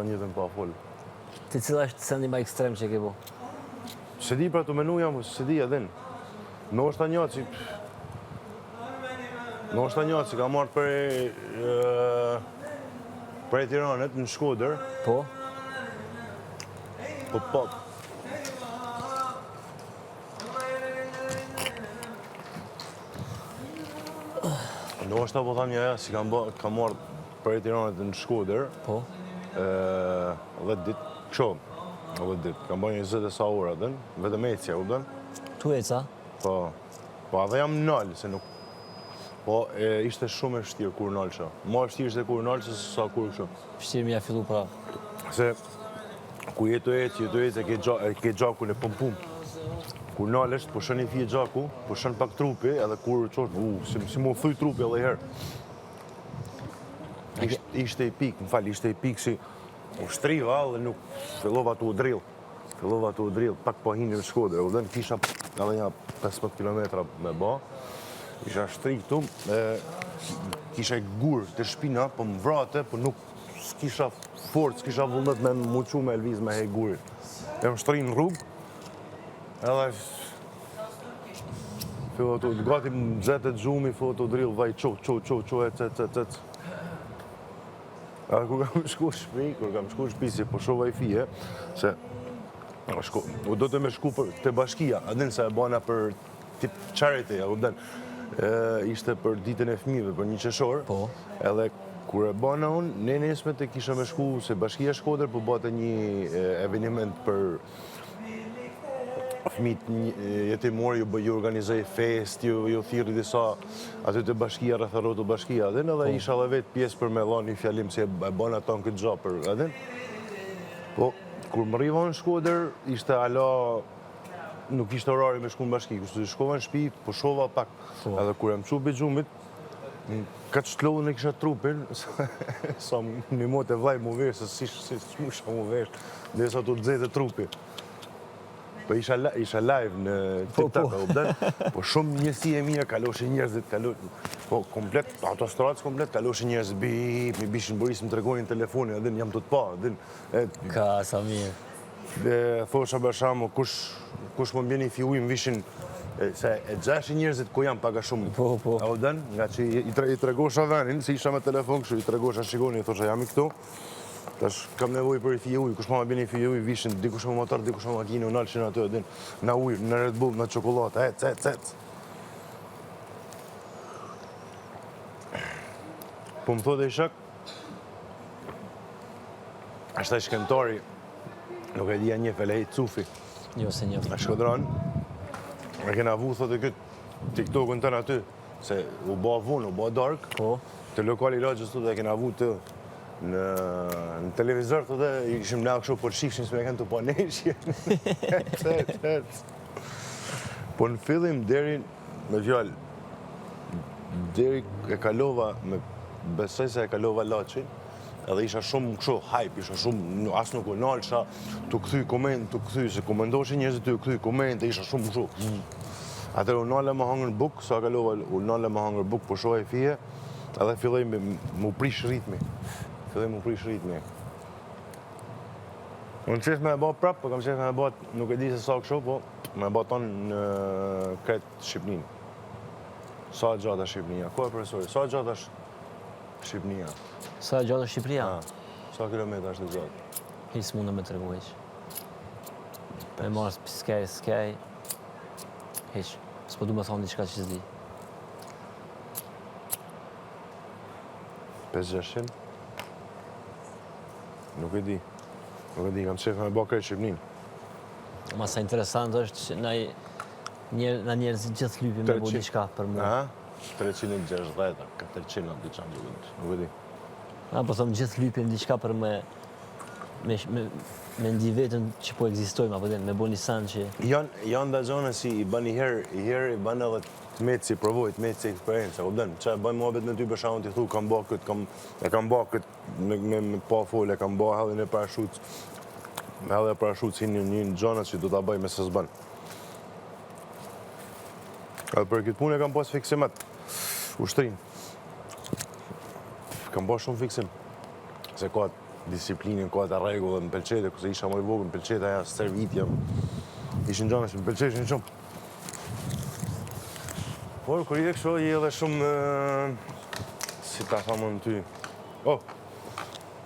njëtën pa folë. Ti cila është sendi ma ekstrem që ke bu? Se di pra të menu jam, se di edhe në. Në është ta njaci ka marrë për e Tiranët në Shkodër. Po? Po. Në është ta po tham një si ka marrë për e Tiranët në Shkodër. Po? 10 ditë, kësho, 10 ditë. Kam bërë 20 e sa ora dhe, vetëm ecja u dhe. Tu eca? Po, edhe jam nalë, se nuk... Po, ishte shumë e vështirë kur nalësha. Ma e vështirë ishte kur nalësha se sa kur kësho. Vështirë mi a fillu pra. Se, ku jetu eci, ke gjakun e pum-pum. Kur nalësht, po shën i fije gjaku, po shën pak trupi, edhe kur qosh, si mu thuj trupi edhe herë. Ishte i pik, më falë, ishte i pik si... U shtriva dhe nuk fillova të u drill. Pak po hinë në Shkodër. U dhe në kisha edhe një 15 kilometra me ba. Isha shtri këtu, kisha i gurë të shpina, po më vrate, po nuk s'kisha fort, s'kisha vullnet me muqu me elviz me hej gurit. E më shtri në rrugë, edhe... Gati më zetet gjumi, fillo të drill, vaj qo, ec. Edhe kur kam shku shpi, si po shova i fije, se do të me shku të bashkia, adin se e bana për tip charity, ishte për ditën e fëmijëve, për një qeshor, edhe kur e bana unë, ne nesme të kisha me shku, se bashkia Shkodër, po bate një eveniment për fëmijët jetimor, ju organizoj fest, ju thirrë disa aty të bashkia, rretharotu bashkia, edhe isha dhe vetë pjesë për me dha një fjalim se e bana tonë këtë gjë për edhe. Po, kur më riva në Shkodër, ishte ala, nuk ishte orari me shku në bashki, kështu që shkova në shtëpi, po shova pak, edhe kur e më qubi gjumit, ka që të lodhën e kisha trupin, sa një mot e vlaj mu vesh, se si shmusha mu vesh, dhe sa të dzete trupi. Po isha live në TikTok, po shumë njësi e mirë, kaloshin njerëzit, po komplet, autostradës komplet, kaloshin njerëzit, mi bishin bëris, më tregonin telefonin, adin, jam të të pa, adin. Ka, sa mirë. Thosha bërshamo, kush më mbjeni fiuj, më vishin, se e gjashin njerëzit ku jam paga shumë. Po. Auden, nga që i tregosha venin, si isha me telefon, kështu i tregosha shikoni, thosha jam i këtu. Tash kam nevoj për i fije uj, kush ma bini i fije uj, vishin, dikush me motor, dikush me makinë, unë alëshin atë, edhe në uj, në Red Bull, në qokolata, ec. Po më thotë e shak, ashta i shkemtari, nuk e dhja një felej, Cufi. Jo, se një. A Shkodran, e kena vu, thotë e këtë TikTokën të në aty, se u ba vunë, u ba dark, të lokali lagjës të dhe kena vu të në televizor, të dhe ishim në kështu për shifshin së me kënë të paneshje. Po në fillim deri me fjallë, deri e kalova, besoj se e kalova Laçin, edhe isha shumë kështu hype, isha shumë, as nuk u nalësha, të këthy koment, se komendoshin njerëzit të këthy koment, isha shumë kështu. Atër u nale më hangër buk, sa kalova u nale më hangër buk, po shoha e fije, edhe filloj më prish ritmi. Unë qef me e ba prap, po kam qef me e ba, nuk e di se sa kështu, po me e ba tonë në kretë Shqipnin. Sa gjata Shqipnia? Ko e profesori? Sa gjata Shqipnia? Sa gjata Shqipnia? Sa kilometra është të gjatë? Hisë mundë me të regu heq. Me marës skaj, heq. S'po du me thonë një qka që s'di. 5-600? Nuk e di, kam qef me ba krejt Shqipnin. Ma sa interesant është që na njerëzit gjithë lypi me bu diqka për mu. 360, 400, nuk e di. Po thëmë gjithë lypi me diqka për me ndi vetën që po egzistojmë, apo me bu një sanë që... Janë da gjone si i ban i herë i ban edhe me si provojt, me si eksperiencë, o dënë, që e bëjmë muhabet me ty për shahun t'i thu, kam ba këtë, me pa folë, kam ba hellin e parashut, si një gjonat që du t'a bëj me se s'bën. Edhe për këtë punë e kam pas fiksimet, ushtrin. Kam ba shumë fiksim, se ka disiplinën, ka të rregullën, më pëlqejte, kurse isha më i vogël, më pëlqejte ajo servitja. Ishin gjëra që më pëlqejshin shumë. Por kur je kështu je edhe shumë si ta thamon ty. Oh.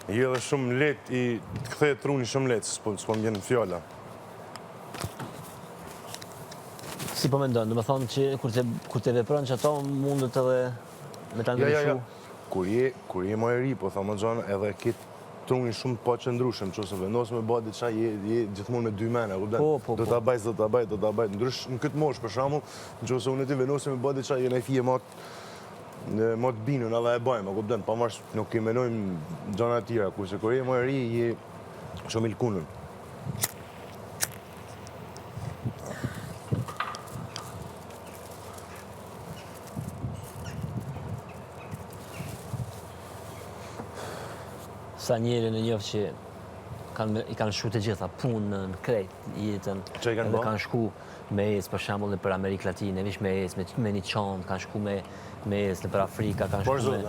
Je edhe shumë lehtë i kthehet truni shumë lehtë, s'po më vjen fjala. Si po mendon, do të thonë që kur të vepron që ato mundet edhe me ta ndryshu. Kur je më i ri, po thamë xhan, edhe ke trunin shumë po qëndrueshëm, nëse vendos me bë diçka je gjithmonë me dy mena, kupton? Do ta baj, do ta baj. Ndrysh në këtë moshë për shembull, nëse unë ti vendosim me bë diçka, je në fije më të binun edhe e bëjmë, kupton? Pavarësisht nuk i menojmë gjëra të tjera, kurse kur je më i ri, je shumë i lkunën. Sa njerë në njëfë që i kanë shku të gjitha punën, krejt, jetën, edhe kanë shku me ecë për shembull për Amerikë Latine, vish me ecë, me një çantë, kanë shku me ecë për Afrika, kanë shku me...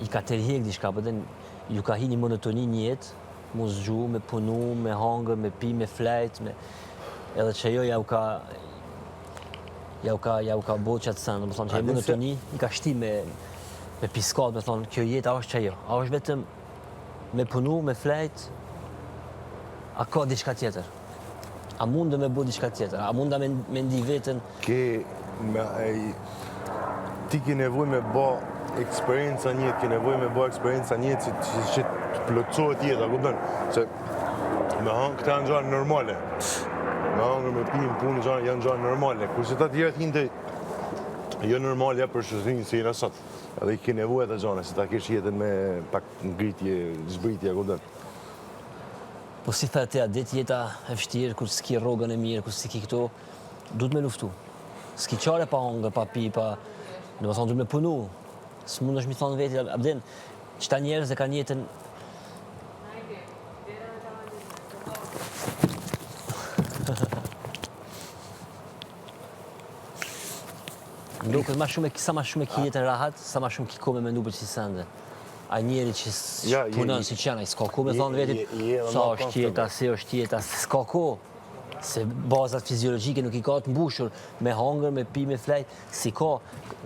I ka tërhiq diçka, po ju ka hi një monotoni një jetë, mu zgju, me punu, me hangër, me pi, me flejt, edhe që jo jau ka bo qatë sënë, më thonë që e monotoni, i ka shti me piskat, me thonë, kjo jetë, a është që jo? A është vetëm me punu, me flejt? A ka diçka tjetër? A mundë me bu diçka tjetër? A mundë me ndi vetën? Ti ki nevoj me bo eksperienca njëtë, ki nevoj me bo eksperienca njëtë që të plotësohet jetë, a kupton? Se me hangë këta janë gjëra normale. Me hangë, me pinë, punë, janë gjëra normale. Kurse ta tjera t'hinte jo normale për shëzinë si jena sot. Edhe i ke nevojë të gjane, si ta kesh jetën me pak ngritje, zbritje, kupton. Po si thë te, ditë jeta e vështirë, kur s'ki rrogën e mirë, kur s'ki këto, duhet me luftu. S'ki qare pa hangër, pa pi, pa... Në më thonë, duhet me punu. S'mund është mi thonë veti, abden, qëta njerëz e kanë jetën... Duket sa ma shumë e ki jetën rahat, sa ma shumë ki ko me mendu për që sende. A njeri që punën si qena, i s'ka ko me thonë vetit, sa është jeta, se është jeta, s'ka ko. Se bazat fiziologike nuk i ka të mbushur, me hangër, me pi, me flejt, si ka.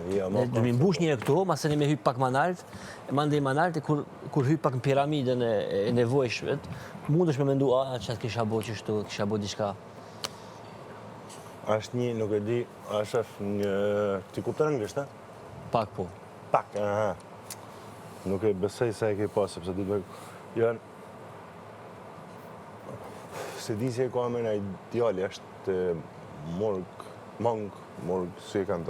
Du mi mbush njëre këto, masë me hyp pak ma nalt, mandej ma nalt, kur hyp pak në piramidën e nevojshmet, mund është me mendu, qatë kisha bo qështu, kisha bo diçka. Ashtë një, nuk e di, shef, ti kupton anglisht, a? Pak po. Pak, aha. Nuk e besej se e ke pas, sepse du të janë... Se di se e ka me në ideali, është morg, si e kanë ta.